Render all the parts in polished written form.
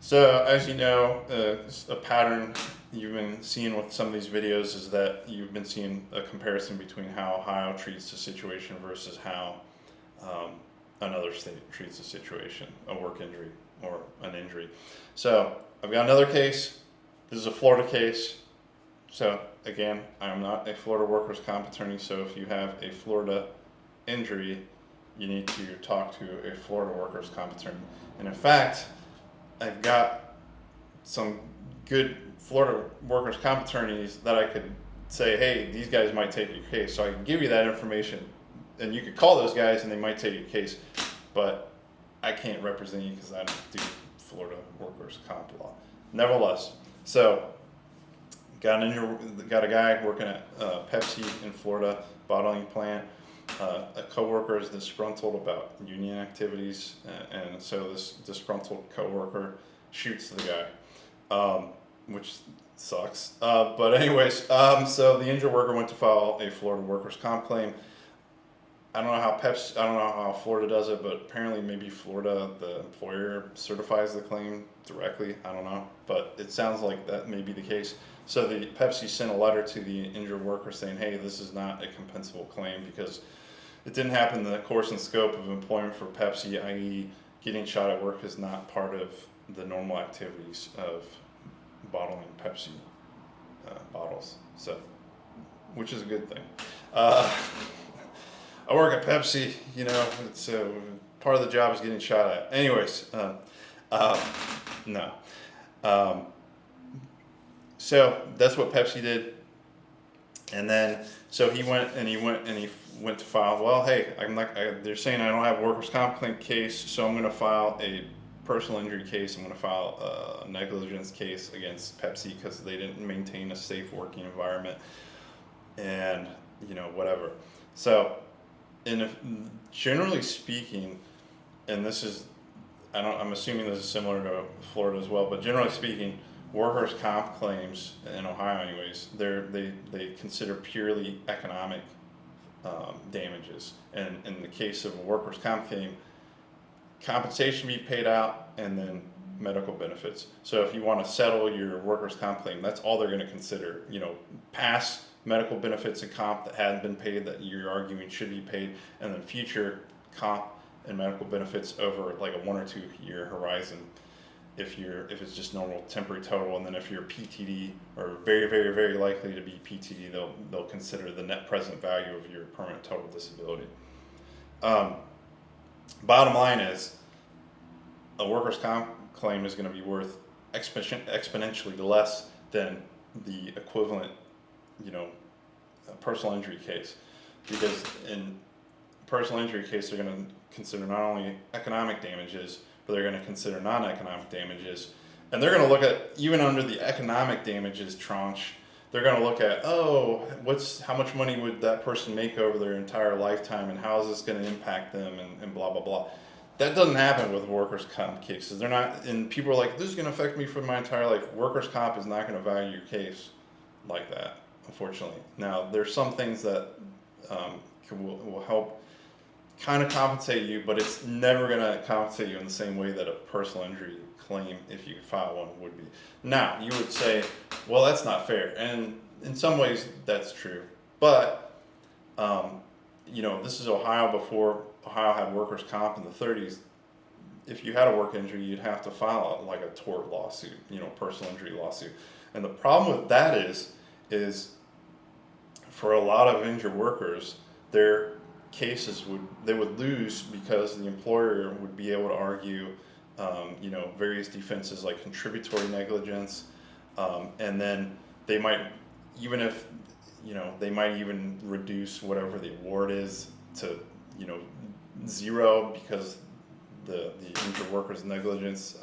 So as you know, a pattern you've been seeing with some of these videos is that you've been seeing a comparison between how Ohio treats the situation versus how um, another state treats the situation, a work injury or an injury. So I've got another case. This is a Florida case. So again, I'm not a Florida workers' comp attorney, so if you have a Florida injury, you need to talk to a Florida workers' comp attorney. And in fact, I've got some good Florida workers' comp attorneys that I could say, hey, these guys might take your case. So I can give you that information, and you could call those guys, and they might take your case. But I can't represent you because I don't do Florida workers' comp law. Nevertheless, so got a guy working at Pepsi in Florida bottling plant. A coworker is disgruntled about union activities, and so this disgruntled coworker shoots the guy, which sucks. But anyways, so the injured worker went to file a Florida workers' comp claim. I don't know how I don't know how Florida does it, but apparently maybe Florida, the employer certifies the claim directly. I don't know, but it sounds like that may be the case. So the Pepsi sent a letter to the injured worker saying, hey, this is not a compensable claim because it didn't happen in the course and scope of employment for Pepsi, i.e. getting shot at work is not part of the normal activities of bottling Pepsi bottles. So, which is a good thing. I work at Pepsi, it's part of the job is getting shot at. Anyways, no. So that's what Pepsi did. And then, so he went to file, well, hey, they're saying I don't have a workers' comp claim case, so I'm going to file a personal injury case. I'm going to file a negligence case against Pepsi because they didn't maintain a safe working environment and, whatever. So, generally speaking, and this is, I'm assuming this is similar to Florida as well, but generally speaking, workers' comp claims in Ohio, anyways, they consider purely economic damages. And in the case of a workers' comp claim, compensation be paid out, and then medical benefits. So if you want to settle your workers' comp claim, that's all they're going to consider. Past medical benefits and comp that hadn't been paid that you're arguing should be paid, and then future comp and medical benefits over like a 1 or 2 year horizon. If it's just normal temporary total, and then if you're PTD or very, very, very likely to be PTD, they'll consider the net present value of your permanent total disability. Bottom line is, a workers' comp claim is going to be worth exponentially less than the equivalent, personal injury case, because in personal injury case they're going to consider not only economic damages, but they're going to consider non-economic damages, and they're going to look at, even under the economic damages tranche, they're going to look at, how much money would that person make over their entire lifetime, and how is this going to impact them, and blah blah blah. That doesn't happen with workers' comp cases. They're not, and people are like, this is going to affect me for my entire life. Workers' comp is not going to value your case like that, unfortunately. Now, there's some things that will help kind of compensate you, but it's never going to compensate you in the same way that a personal injury claim, if you file one, would be. Now, you would say, well, that's not fair. And in some ways, that's true. But, this is Ohio before Ohio had workers' comp in the 30s. If you had a work injury, you'd have to file a tort lawsuit, personal injury lawsuit. And the problem with that is for a lot of injured workers, their cases would lose because the employer would be able to argue, various defenses like contributory negligence, and then they might, they might even reduce whatever the award is to, 0 because the injured worker's negligence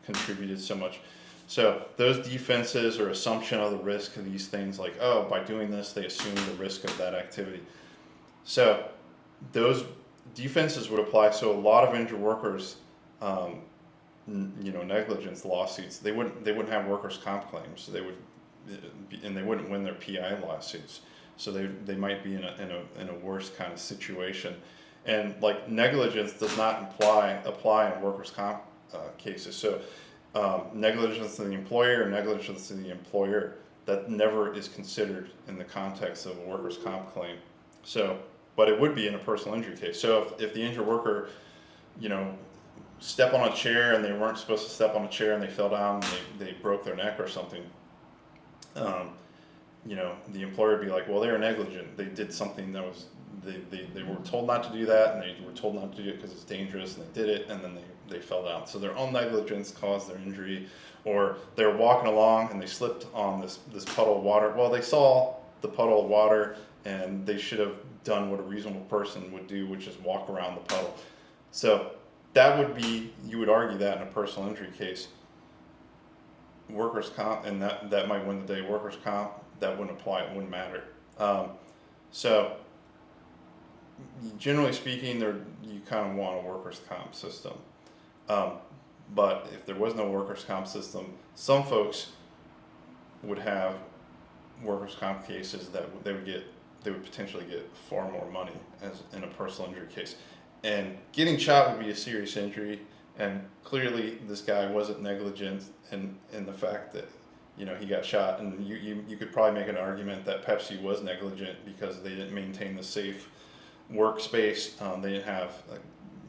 contributed so much. So those defenses or assumption of the risk of these things, like, by doing this, they assume the risk of that activity. So those defenses would apply. So a lot of injured workers, negligence lawsuits, they wouldn't have workers' comp claims. And they wouldn't win their PI lawsuits. So they might be in a worse kind of situation. And negligence does not apply in workers' comp cases. So negligence of the employer or negligence of the employer, that never is considered in the context of a workers' comp claim. So, but it would be in a personal injury case. So if the injured worker, you know, step on a chair and they weren't supposed to step on a chair and they fell down and they broke their neck or something, you know, the employer would be like, well, they were negligent. They did something that was, they were told not to do that, and they were told not to do it because it's dangerous, and they did it, and then they fell down. So their own negligence caused their injury. Or they were walking along and they slipped on this puddle of water. Well, they saw the puddle of water and they should have done what a reasonable person would do, which is walk around the puddle. So that would be, you would argue that in a personal injury case. Workers' comp, and that might win the day. Workers' comp, that wouldn't apply, it wouldn't matter. So generally speaking, you kind of want a workers' comp system. But if there was no workers' comp system, some folks would have workers' comp cases that they would potentially get far more money as in a personal injury case. And getting shot would be a serious injury, and clearly this guy wasn't negligent in the fact that, you know, he got shot. And you could probably make an argument that Pepsi was negligent because they didn't maintain the safe workspace. They didn't have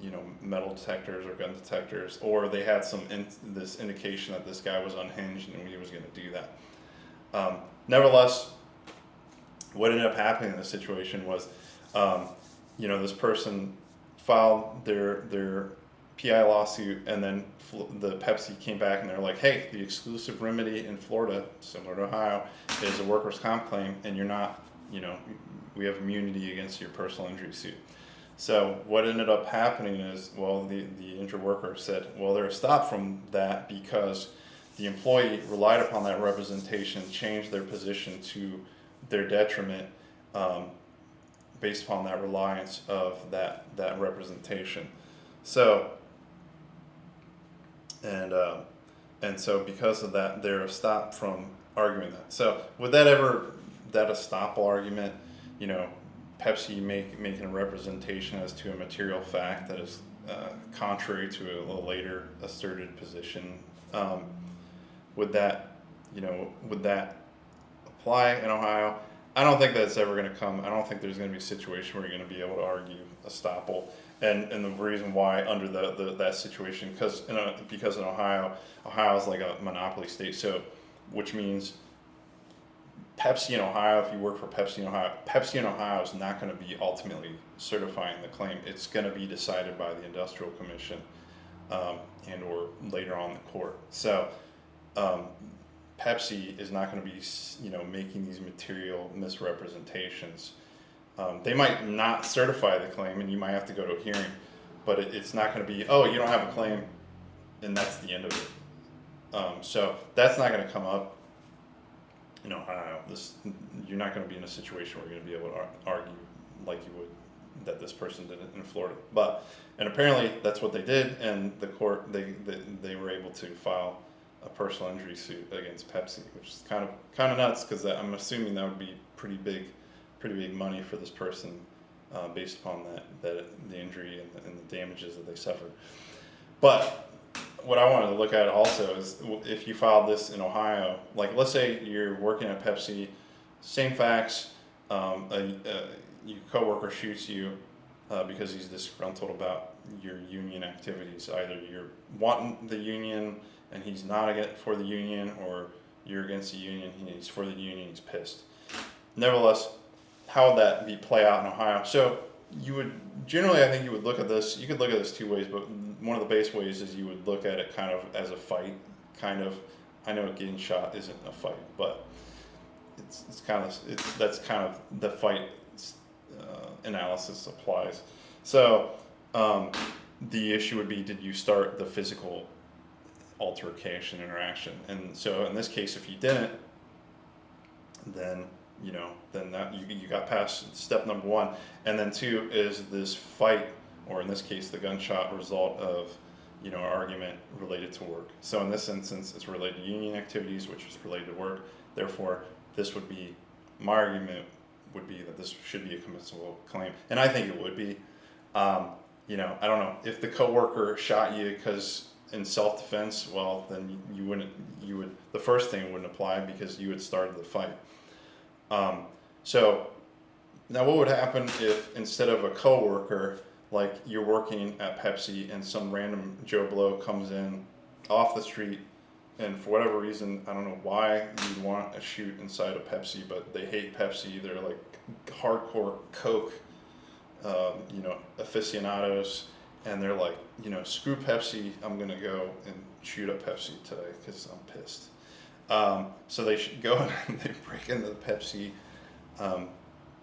you know, metal detectors or gun detectors, or they had this indication that this guy was unhinged and he was going to do that. Nevertheless, what ended up happening in this situation was, you know, this person filed their PI lawsuit, and then the Pepsi came back and they're like, hey, the exclusive remedy in Florida, similar to Ohio, is a workers' comp claim, and you're not, you know, we have immunity against your personal injury suit. So what ended up happening is, well, the injured worker said, well, they're stopped from that because the employee relied upon that representation, changed their position to their detriment, based upon that reliance of that representation. So, and so because of that, they're stopped from arguing that. So would that estoppel argument, you know, Pepsi making a representation as to a material fact that is contrary to a later asserted position, would that apply in Ohio? I don't think that's ever going to come. I don't think there's going to be a situation where you're going to be able to argue estoppel. And the reason why under that situation, because in Ohio is like a monopoly state, so which means Pepsi in Ohio, if you work for Pepsi in Ohio is not going to be ultimately certifying the claim. It's going to be decided by the Industrial Commission, and or later on the court. So Pepsi is not going to be, you know, making these material misrepresentations. They might not certify the claim, and you might have to go to a hearing, but it's not going to be, oh, you don't have a claim, and that's the end of it. So that's not going to come up in Ohio. You're not going to be in a situation where you're going to be able to argue like you would that this person did it in Florida. And apparently that's what they did, and the court they were able to file a personal injury suit against Pepsi, which is kind of nuts, because I'm assuming that would be pretty big money for this person, based upon the injury and the damages that they suffered. But what I wanted to look at also is, if you filed this in Ohio, like let's say you're working at Pepsi, same facts, your coworker shoots you because he's disgruntled about your union activities. Either you're wanting the union and he's not for the union, or you're against the union, he's for the union, he's pissed. Nevertheless, how would that play out in Ohio? So you would generally, I think you would look at this. You could look at this two ways, but one of the base ways is you would look at it kind of as a fight. Kind of, I know getting shot isn't a fight, but that's kind of the fight analysis applies. So the issue would be, did you start the physical altercation interaction? And so in this case, if you didn't, then that you got past step number one. And then two is this fight, or in this case the gunshot, result of an argument related to work. So in this instance, it's related to union activities, which is related to work. Therefore, this would be, my argument would be that this should be a compensable claim, and I think it would be. I don't know if the coworker shot you because in self-defense, well, then the first thing wouldn't apply because you had started the fight. So now what would happen if instead of a coworker, like you're working at Pepsi and some random Joe Blow comes in off the street, and for whatever reason, I don't know why you'd want a shoot inside of Pepsi, but they hate Pepsi. They're like hardcore Coke, aficionados, and they're like, screw Pepsi, I'm gonna go and shoot up Pepsi today because I'm pissed. So they should go and they break into the Pepsi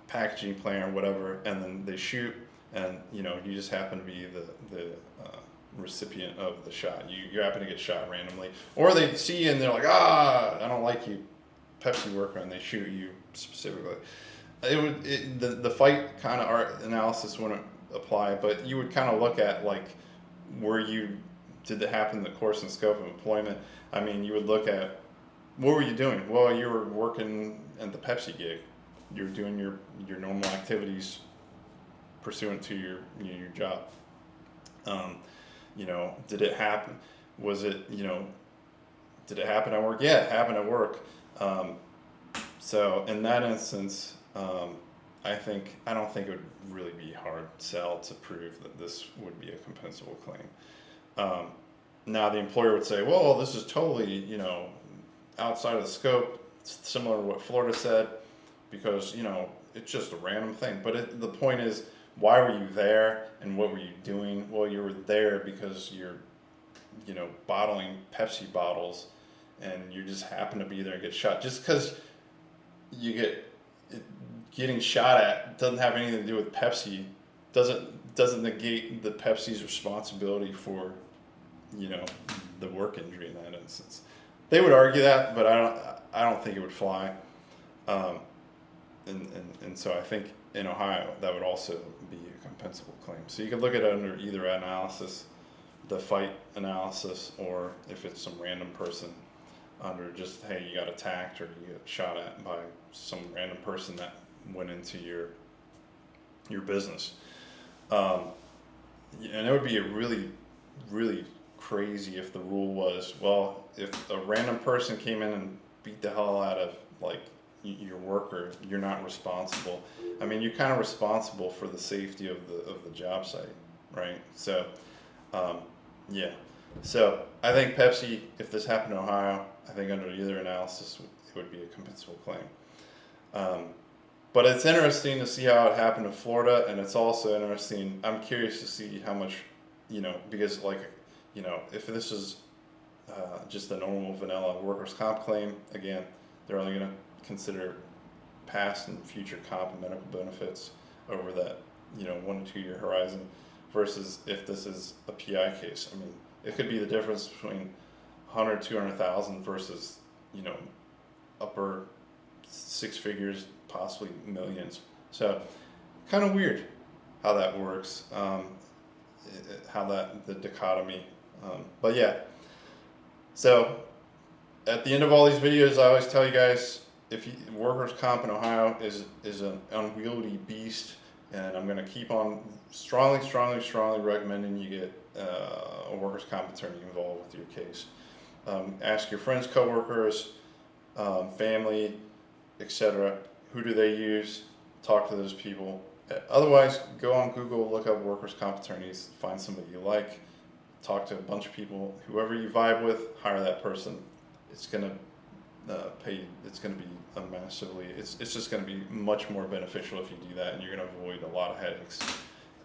packaging plant or whatever, and then they shoot, and you just happen to be the recipient of the shot. You happen to get shot randomly, or they see you and they're like, I don't like you, Pepsi worker, and they shoot you specifically. The fight kind of analysis wouldn't apply, but you would kind of look at like did it happen in the course and scope of employment. I mean, you would look at what were you doing? Well, you were working at the Pepsi gig. You're doing your normal activities pursuant to your job. Did it happen? Did it happen at work? Yeah, it happened at work. So in that instance, I don't think it would really be hard sell to prove that this would be a compensable claim. Now the employer would say, well, this is totally, outside of the scope, similar to what Florida said, because, it's just a random thing. But the point is, why were you there and what were you doing? Well, you were there because you're, bottling Pepsi bottles and you just happen to be there and get shot. Just because getting shot at doesn't have anything to do with Pepsi, doesn't negate the Pepsi's responsibility for, the work injury in that instance. They would argue that, but I don't think it would fly. And so I think in Ohio that would also be a compensable claim. So you could look at it under either analysis, the fight analysis, or if it's some random person under just, hey, you got attacked or you get shot at by some random person that went into your business. And it would be a really, really crazy if the rule was, well, if a random person came in and beat the hell out of like your worker, you're not responsible. I mean, you're kind of responsible for the safety of the job site, right? So, yeah. So I think Pepsi, if this happened in Ohio, I think under either analysis, it would be a compensable claim. But it's interesting to see how it happened in Florida, and it's also interesting, I'm curious to see how much, because if this is just a normal vanilla workers' comp claim, again, they're only going to consider past and future comp and medical benefits over that 1 to 2 year horizon, versus if this is a PI case. I mean, it could be the difference between 100, 200,000 versus upper six figures, possibly millions. So kind of weird how that works, how the dichotomy. But yeah, so at the end of all these videos, I always tell you guys, workers' comp in Ohio is an unwieldy beast, and I'm going to keep on strongly recommending you get a workers' comp attorney involved with your case. Ask your friends, coworkers, family, etc. Who do they use? Talk to those people. Otherwise, go on Google, look up workers' comp attorneys, find somebody you like, talk to a bunch of people. Whoever you vibe with, hire that person. It's gonna pay. It's gonna be It's just gonna be much more beneficial if you do that, and you're gonna avoid a lot of headaches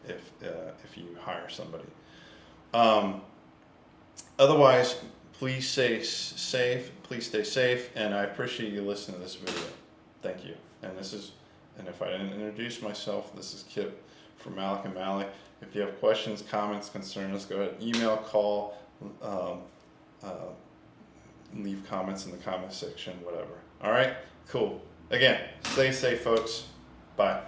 if you hire somebody. Otherwise, please stay safe. Please stay safe, and I appreciate you listening to this video. Thank you. And if I didn't introduce myself, this is Kip from Malek and Malek. If you have questions, comments, concerns, go ahead, email, call, leave comments in the comment section, whatever. All right, cool. Again, stay safe, folks. Bye.